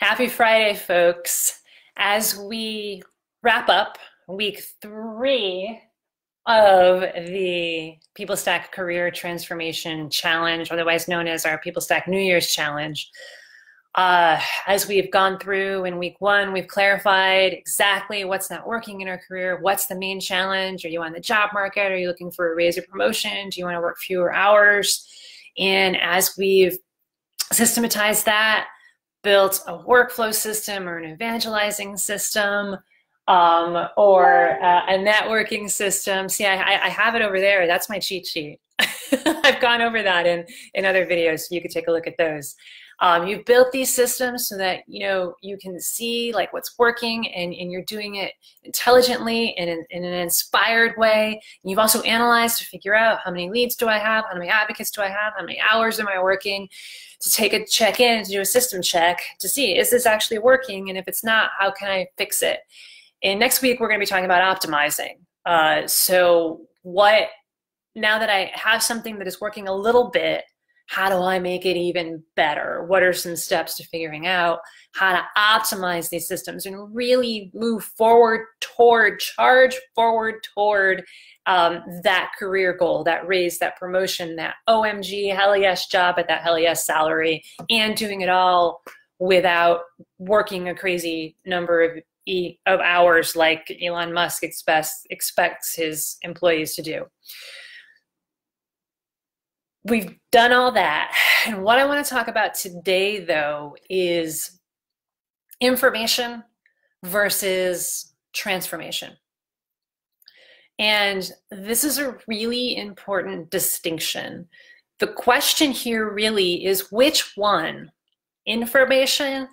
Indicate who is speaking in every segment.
Speaker 1: Happy Friday, folks. As we wrap up week 3 of the PeopleStack Career Transformation Challenge, otherwise known as our PeopleStack New Year's Challenge, as we've gone through in week 1, we've clarified exactly what's not working in our career. What's the main challenge? Are you on the job market? Are you looking for a raise or promotion? Do you want to work fewer hours? And as we've systematized that, built a workflow system or an evangelizing system, or a networking system. See, I have it over there. That's my cheat sheet. I've gone over that in other videos, so you could take a look at those. You've built these systems so that you can see like what's working, and you're doing it intelligently and in an inspired way. And you've also analyzed to figure out how many leads do I have, how many advocates do I have, how many hours am I working, to take a check in, to do a system check to see, is this actually working? And if it's not, how can I fix it? And next week, we're going to be talking about optimizing. Now that I have something that is working a little bit, how do I make it even better? What are some steps to figuring out how to optimize these systems and really move forward toward, charge forward toward that career goal, that raise, that promotion, that OMG hell yes job at that hell yes salary, and doing it all without working a crazy number of hours like Elon Musk expects his employees to do. We've done all that. And what I want to talk about today, though, is information versus transformation. And this is a really important distinction. The question here really is which one, information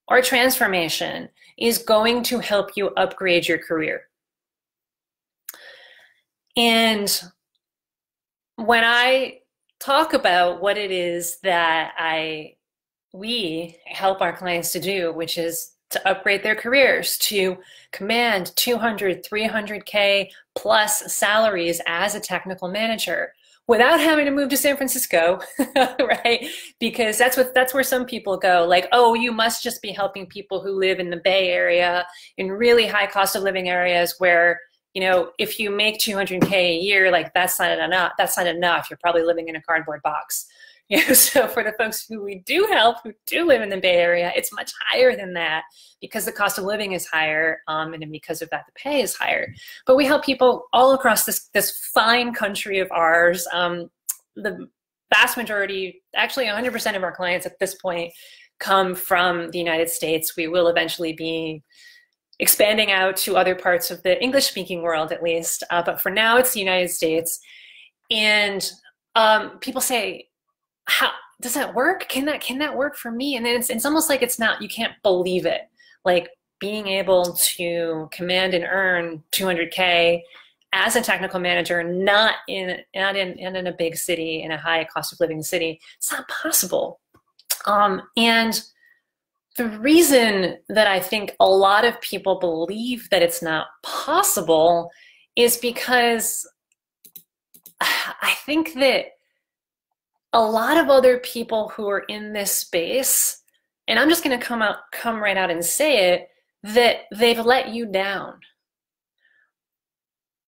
Speaker 1: or transformation, is going to help you upgrade your career. And when I talk about what it is that we help our clients to do, which is to upgrade their careers, to command 200, 300K plus salaries as a technical manager without having to move to San Francisco, right? Because that's where some people go, like, oh, you must just be helping people who live in the Bay Area, in really high cost of living areas where, if you make 200K a year, like that's not enough. That's not enough. You're probably living in a cardboard box. So for the folks who we do help, who do live in the Bay Area, it's much higher than that because the cost of living is higher, and because of that, the pay is higher. But we help people all across this fine country of ours. The vast majority, actually 100% of our clients at this point, come from the United States. We will eventually be expanding out to other parts of the English-speaking world, at least. But for now, it's the United States. And people say, how does that work? Can that work for me? And then it's almost like it's not, you can't believe it. Like being able to command and earn 200K as a technical manager, not in a big city, in a high cost of living city, it's not possible. And the reason that I think a lot of people believe that it's not possible is because I think that a lot of other people who are in this space, and I'm just going to come right out and say it, that they've let you down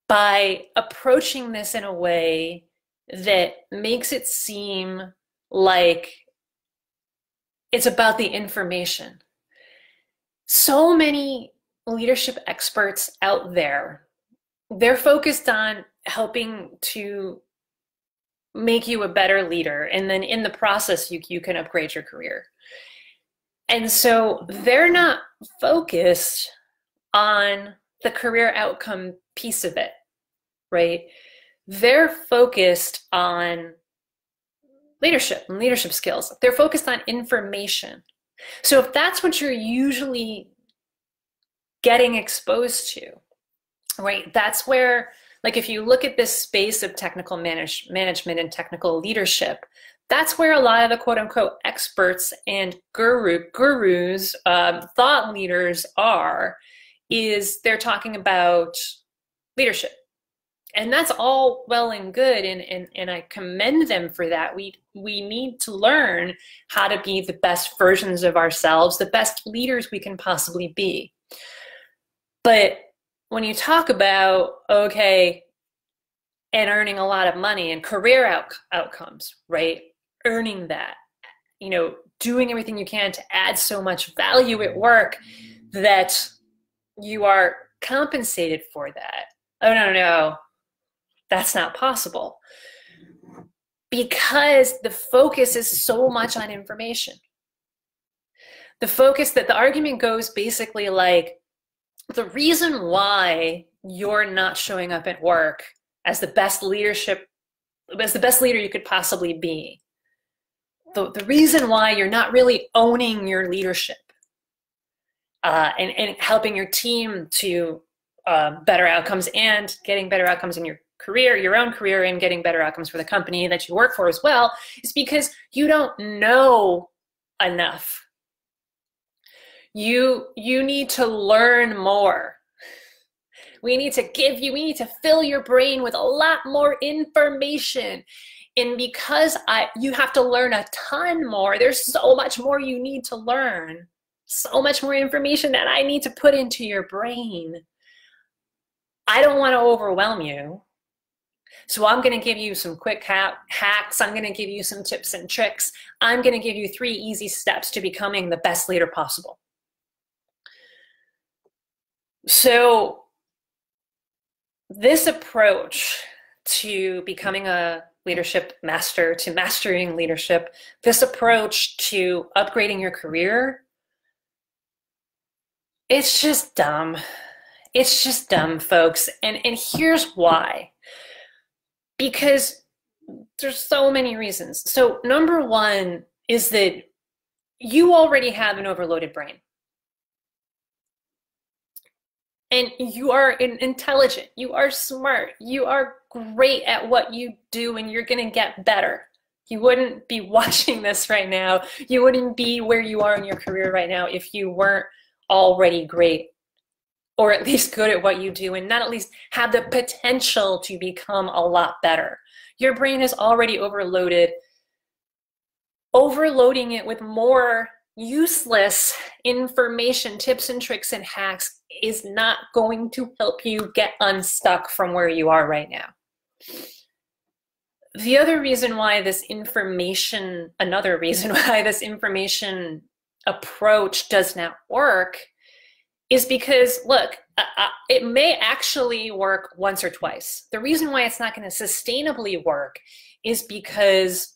Speaker 1: by approaching this in a way that makes it seem like it's about the information. So many leadership experts out there, they're focused on helping to make you a better leader, and then in the process you can upgrade your career. And so they're not focused on the career outcome piece of it, right? They're focused on leadership and leadership skills. They're focused on information. So if that's what you're usually getting exposed to, right, that's where, like, if you look at this space of technical management and technical leadership, that's where a lot of the quote-unquote experts and gurus, thought leaders are, is they're talking about leadership And that's all well and good, and I commend them for that. We need to learn how to be the best versions of ourselves, the best leaders we can possibly be. But when you talk about, okay, and earning a lot of money and career outcomes, right? Earning that, doing everything you can to add so much value at work that you are compensated for that. Oh, no, that's not possible. Because the focus is so much on information. The focus that the argument goes basically like, the reason why you're not showing up at work as the best leader you could possibly be, the reason why you're not really owning your leadership and helping your team to better outcomes and getting better outcomes in your career, your own career, and getting better outcomes for the company that you work for as well, is because you don't know enough. You need to learn more. We need to fill your brain with a lot more information. And because you have to learn a ton more, there's so much more you need to learn, so much more information that I need to put into your brain. I don't want to overwhelm you. So I'm going to give you some quick hacks. I'm going to give you some tips and tricks. I'm going to give you 3 easy steps to becoming the best leader possible. So this approach to becoming a leadership master, to mastering leadership, this approach to upgrading your career, it's just dumb. It's just dumb, folks. And here's why. Because there's so many reasons. So number one is that you already have an overloaded brain. And you are intelligent, you are smart, you are great at what you do, and you're gonna get better. You wouldn't be watching this right now. You wouldn't be where you are in your career right now if you weren't already great, or at least good at what you do, and not at least have the potential to become a lot better. Your brain is already overloaded. Overloading it with more useless information, tips and tricks and hacks is not going to help you get unstuck from where you are right now. The other reason why this information, another reason why this information approach does not work is because, look, it may actually work once or twice. The reason why it's not going to sustainably work is because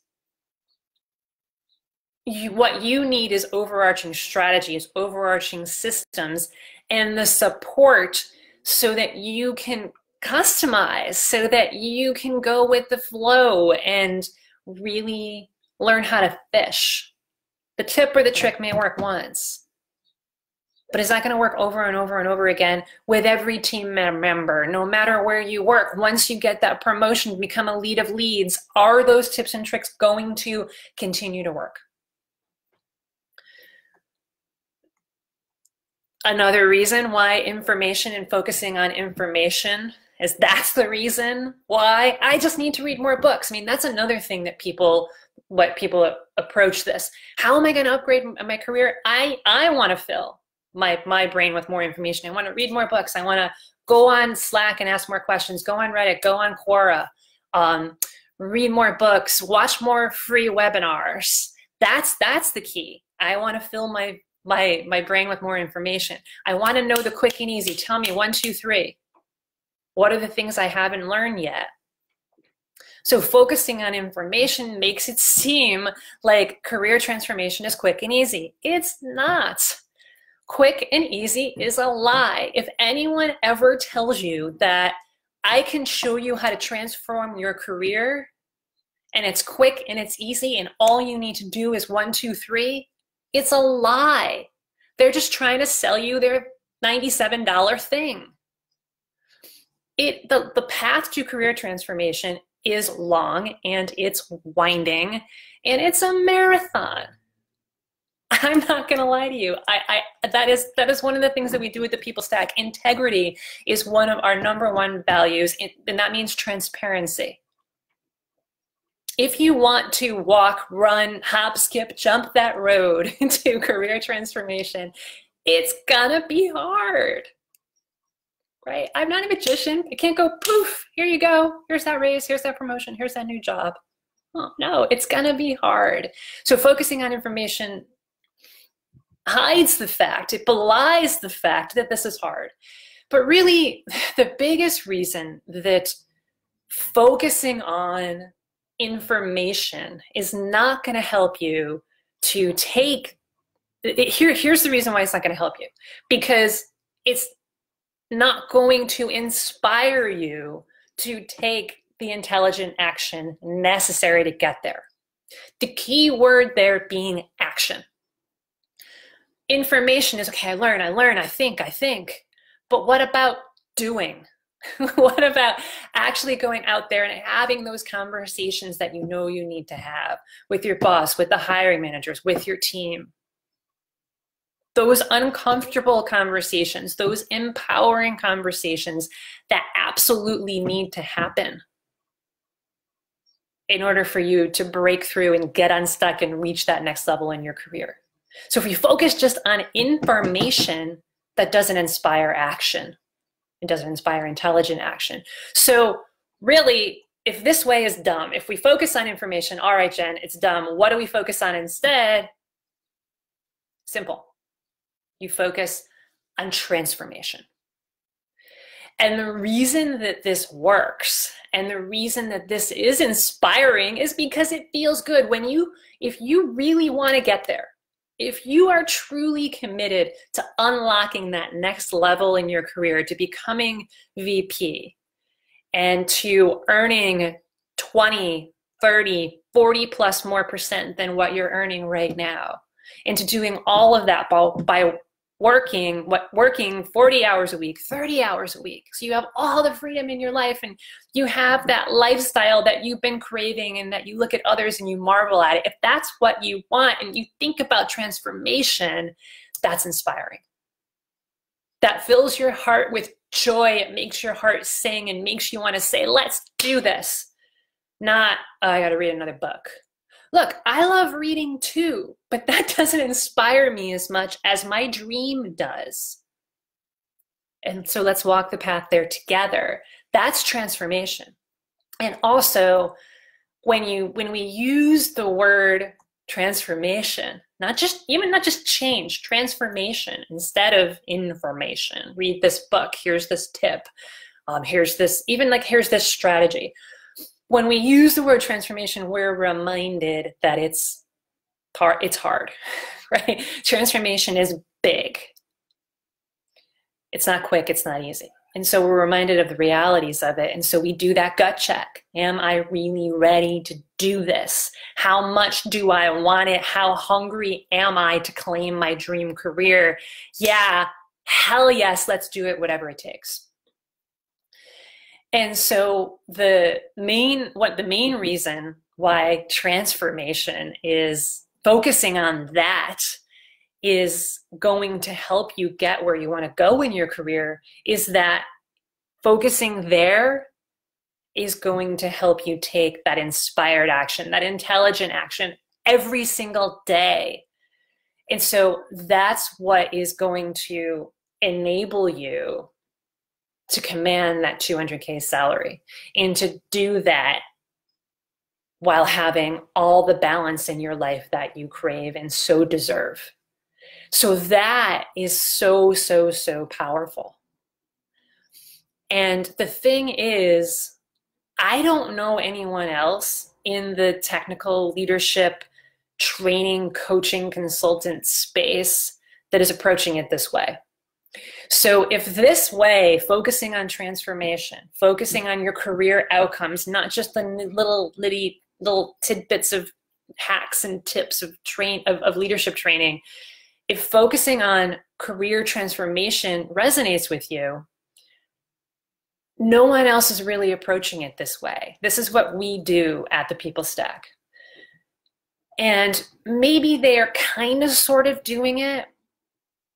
Speaker 1: what you need is overarching strategies, overarching systems, and the support so that you can customize, so that you can go with the flow and really learn how to fish. The tip or the trick may work once, but is that going to work over and over and over again with every team member, no matter where you work? Once you get that promotion to become a lead of leads, are those tips and tricks going to continue to work? Another reason why information and focusing on information is that's the reason why I just need to read more books. I mean, that's another thing that people approach this. How am I going to upgrade my career? I want to fill my brain with more information. I want to read more books. I want to go on Slack and ask more questions, go on Reddit, go on Quora, read more books, watch more free webinars. That's the key. I want to fill my brain with more information. I want to know the quick and easy. Tell me 1, 2, 3. What are the things I haven't learned yet? So focusing on information makes it seem like career transformation is quick and easy. It's not. Quick and easy is a lie. If anyone ever tells you that I can show you how to transform your career and it's quick and it's easy and all you need to do is 1, 2, 3, it's a lie. They're just trying to sell you their $97 thing. The path to career transformation is long and it's winding and it's a marathon. I'm not going to lie to you. That is one of the things that we do with the People Stack. Integrity is one of our #1 values, and that means transparency. If you want to walk, run, hop, skip, jump that road to career transformation, it's gonna be hard, right? I'm not a magician. I can't go poof, here you go. Here's that raise, here's that promotion, here's that new job. Oh, no, it's gonna be hard. So focusing on information hides the fact, it belies the fact that this is hard. But really, the biggest reason that focusing on information is not going to help you to take here's the reason why it's not going to help you, because it's not going to inspire you to take the intelligent action necessary to get there. The key word there being action. Information is, okay, I learn, I think, but what about doing? What about actually going out there and having those conversations that you know you need to have with your boss, with the hiring managers, with your team? Those uncomfortable conversations, those empowering conversations that absolutely need to happen in order for you to break through and get unstuck and reach that next level in your career. So if you focus just on information, that doesn't inspire action. It doesn't inspire intelligent action. So really, if this way is dumb, if we focus on information, all right, Jen, it's dumb. What do we focus on instead? Simple. You focus on transformation. And the reason that this works and the reason that this is inspiring is because it feels good. If you really want to get there, if you are truly committed to unlocking that next level in your career, to becoming VP and to earning 20, 30, 40 plus more % than what you're earning right now, and to doing all of that by working 40 hours a week, 30 hours a week. So you have all the freedom in your life and you have that lifestyle that you've been craving and that you look at others and you marvel at it. If that's what you want and you think about transformation, that's inspiring. That fills your heart with joy. It makes your heart sing and makes you want to say, let's do this. Not, oh, I got to read another book. Look, I love reading too, but that doesn't inspire me as much as my dream does. And so let's walk the path there together. That's transformation. And also, when we use the word transformation, not just change, transformation instead of information. Read this book, here's this tip, here's this strategy. When we use the word transformation, we're reminded that it's hard, right? Transformation is big. It's not quick, it's not easy. And so we're reminded of the realities of it. And so we do that gut check. Am I really ready to do this? How much do I want it? How hungry am I to claim my dream career? Yeah, hell yes, let's do it, whatever it takes. And so the main reason why transformation is focusing on that is going to help you get where you want to go in your career is that focusing there is going to help you take that inspired action, that intelligent action every single day. And so that's what is going to enable you to command that 200K salary and to do that while having all the balance in your life that you crave and so deserve. So that is so, so, so powerful. And the thing is, I don't know anyone else in the technical leadership, training, coaching, consultant space that is approaching it this way. So if this way, focusing on transformation, focusing on your career outcomes, not just the little tidbits of hacks and tips of leadership training, if focusing on career transformation resonates with you, no one else is really approaching it this way. This is what we do at the People Stack. And maybe they are kind of sort of doing it,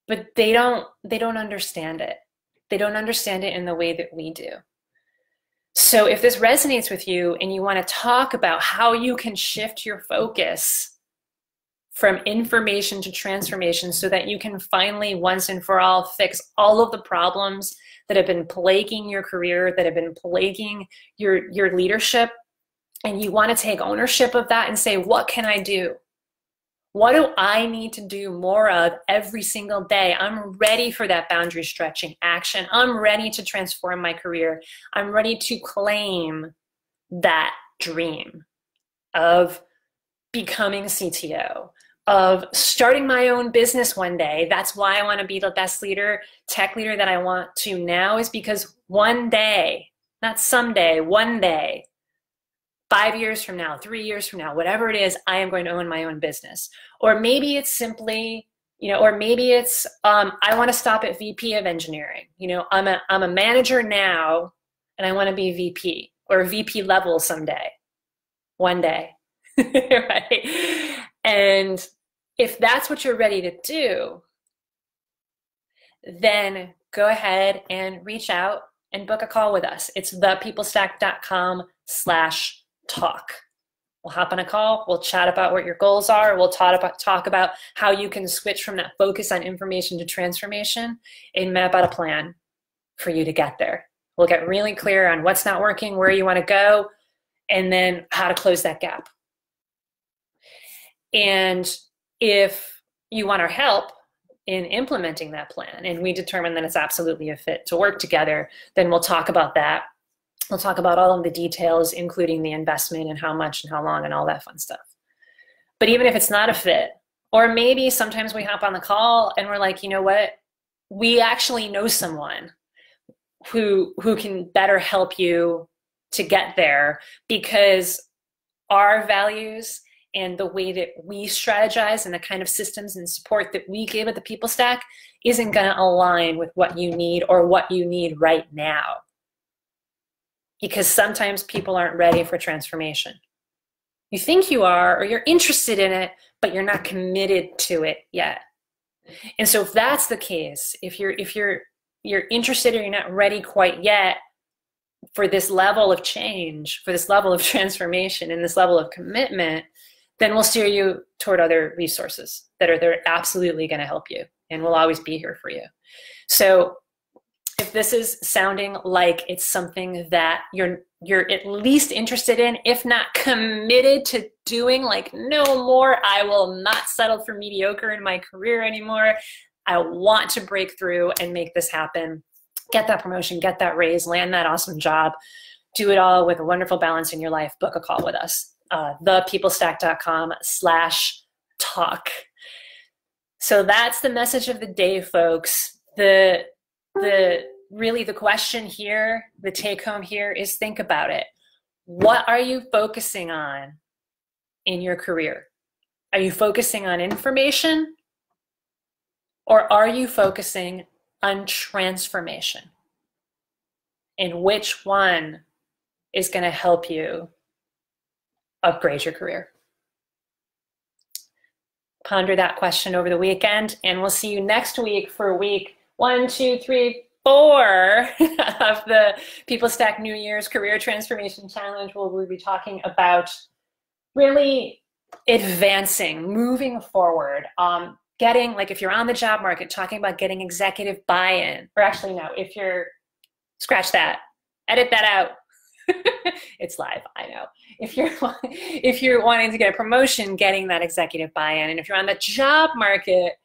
Speaker 1: but they don't understand it. They don't understand it in the way that we do. So if this resonates with you and you want to talk about how you can shift your focus from information to transformation so that you can finally once and for all fix all of the problems that have been plaguing your career, that have been plaguing your leadership, and you want to take ownership of that and say, what can I do? What do I need to do more of every single day? I'm ready for that boundary stretching action. I'm ready to transform my career. I'm ready to claim that dream of becoming CTO, of starting my own business one day. That's why I want to be the best leader, tech leader that I want to now, is because one day, not someday, one day, 5 years from now, 3 years from now, whatever it is, I am going to own my own business. Or maybe it's simply, or maybe it's, I want to stop at VP of engineering. I'm a manager now and I want to be VP or VP level someday, one day, right? And if that's what you're ready to do, then go ahead and reach out and book a call with us. It's thepeoplestack.com/talk. We'll hop on a call. We'll chat about what your goals are. We'll talk about how you can switch from that focus on information to transformation and map out a plan for you to get there. We'll get really clear on what's not working, where you want to go, and then how to close that gap. And if you want our help in implementing that plan, and we determine that it's absolutely a fit to work together, then we'll talk about that. We'll talk about all of the details, including the investment and how much and how long and all that fun stuff. But even if it's not a fit, or maybe sometimes we hop on the call and we're like, you know what? We actually know someone who can better help you to get there, because our values and the way that we strategize and the kind of systems and support that we give at the People Stack isn't going to align with what you need or what you need right now. Because sometimes people aren't ready for transformation. You think you are, or you're interested in it, but you're not committed to it yet. And so if that's the case, if you're interested or you're not ready quite yet for this level of change, for this level of transformation and this level of commitment, then we'll steer you toward other resources that are absolutely going to help you, and we'll always be here for you. So if this is sounding like it's something that you're at least interested in, if not committed to doing, like, no more, I will not settle for mediocre in my career anymore. I want to break through and make this happen. Get that promotion, get that raise, land that awesome job, do it all with a wonderful balance in your life. Book a call with us. thepeoplestack.com/talk. So that's the message of the day, folks. Really the question here, the take home here is, think about it. What are you focusing on in your career? Are you focusing on information, or are you focusing on transformation? And which one is going to help you upgrade your career? Ponder that question over the weekend, and we'll see you next week for week 1, 2, 3, 4 of the People Stack New Year's Career Transformation Challenge, where we'll be talking about really advancing, moving forward, getting, like, if you're on the job market, talking about getting executive buy-in, or actually no, if you're, scratch that, edit that out. It's live, I know. If you're wanting to get a promotion, getting that executive buy-in, and if you're on the job market,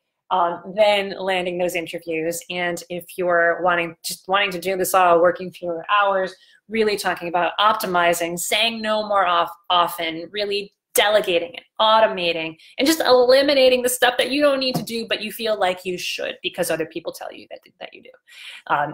Speaker 1: then landing those interviews. And if you're wanting to do this all, working fewer hours, really talking about optimizing, saying no more often, really delegating it, automating, and just eliminating the stuff that you don't need to do, but you feel like you should because other people tell you that you do.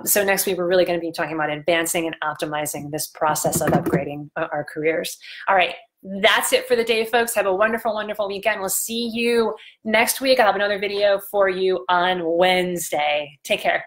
Speaker 1: So next week, we're really going to be talking about advancing and optimizing this process of upgrading our careers. All right. That's it for the day, folks. Have a wonderful, wonderful weekend. We'll see you next week. I'll have another video for you on Wednesday. Take care.